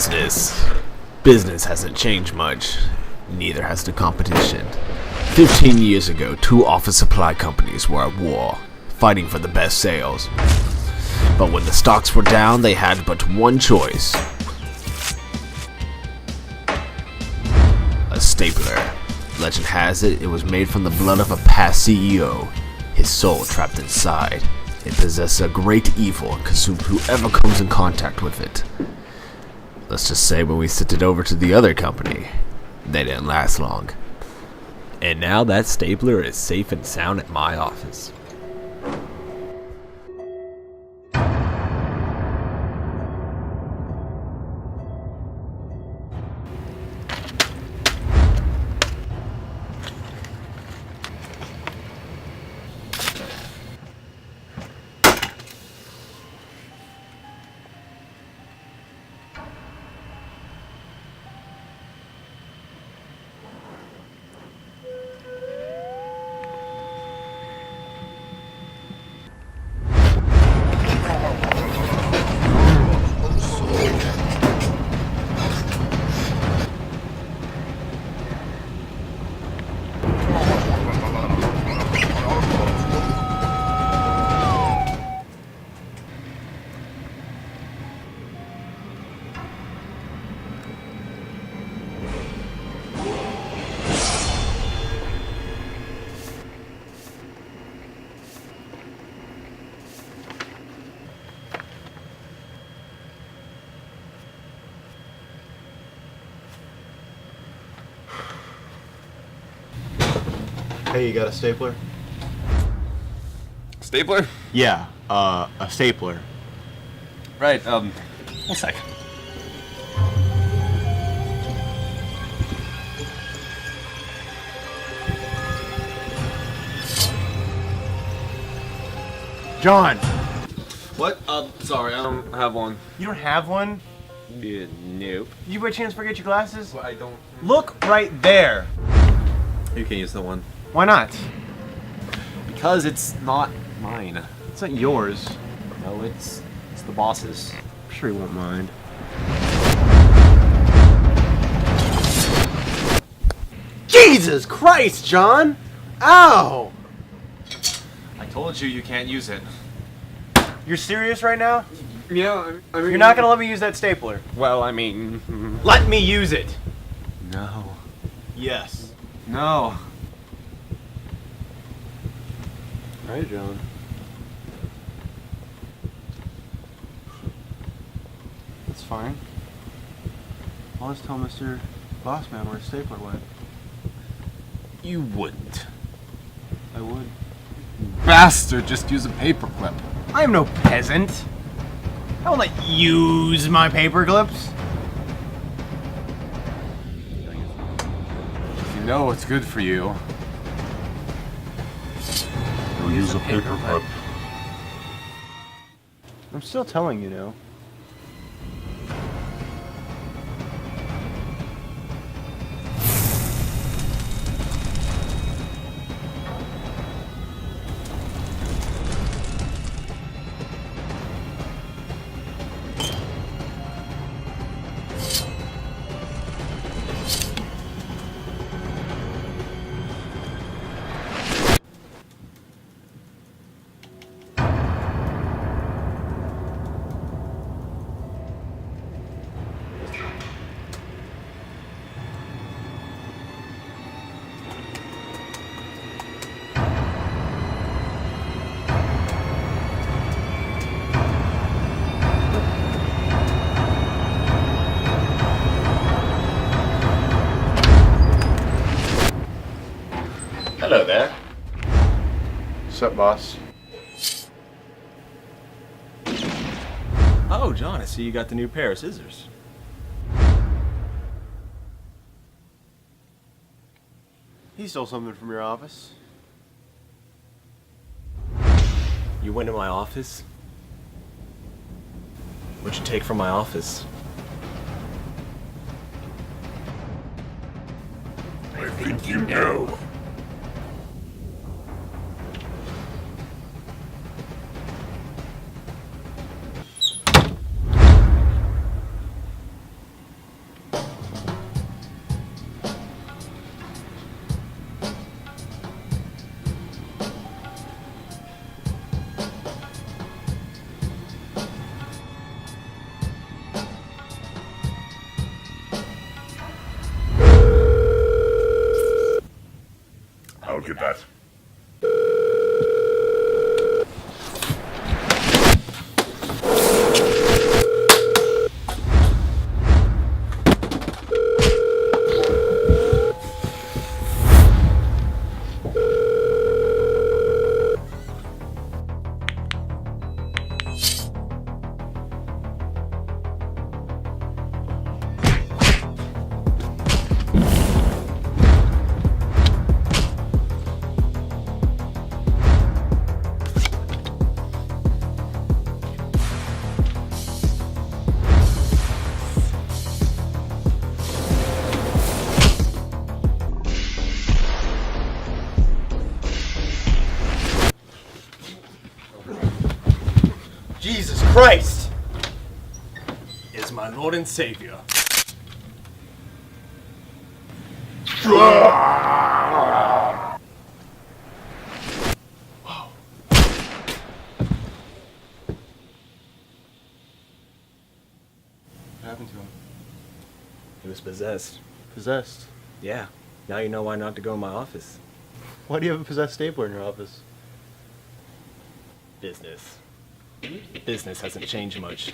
business. Business hasn't changed much. Neither has the competition. 15 years ago, two office supply companies were at war, fighting for the best sales. But when the stocks were down, they had but one choice. A stapler. Legend has it, it was made from the blood of a past CEO. His soul trapped inside. It possesses a great evil and consumes whoever comes in contact with it. Let's just say when we sent it over to the other company, they didn't last long. And now that stapler is safe and sound at my office. Hey, you got a stapler? Stapler? Yeah, a stapler. Right, one sec. John! What? Sorry, I don't have one. You don't have one? Yeah, nope. Did you by chance forget your glasses? Well, I don't. Look right there! You can use the one. Why not? Because it's not mine. It's not yours. No, it's the boss's. I'm sure he won't mind. Jesus Christ, John! Ow! I told you can't use it. You're serious right now? Yeah, I mean... You're not gonna let me use that stapler? Well, I mean... Let me use it! No. Yes. No. Alright, John. That's fine. I'll just tell Mr. Bossman where his stapler went. You wouldn't. I would. Bastard, just use a paperclip. I am no peasant. I will not use my paper clips. You know it's good for you. You'll use a paper clip. I'm still telling you no. Hello there. What's up, boss? Oh, John, I see you got the new pair of scissors. He stole something from your office. You went to my office? What'd you take from my office? I think you know. I'll get that. Jesus Christ is my Lord and Savior. What happened to him? He was possessed. Possessed. Yeah. Now you know why not to go in my office. Why do you have a possessed stapler in your office? Business. Business hasn't changed much.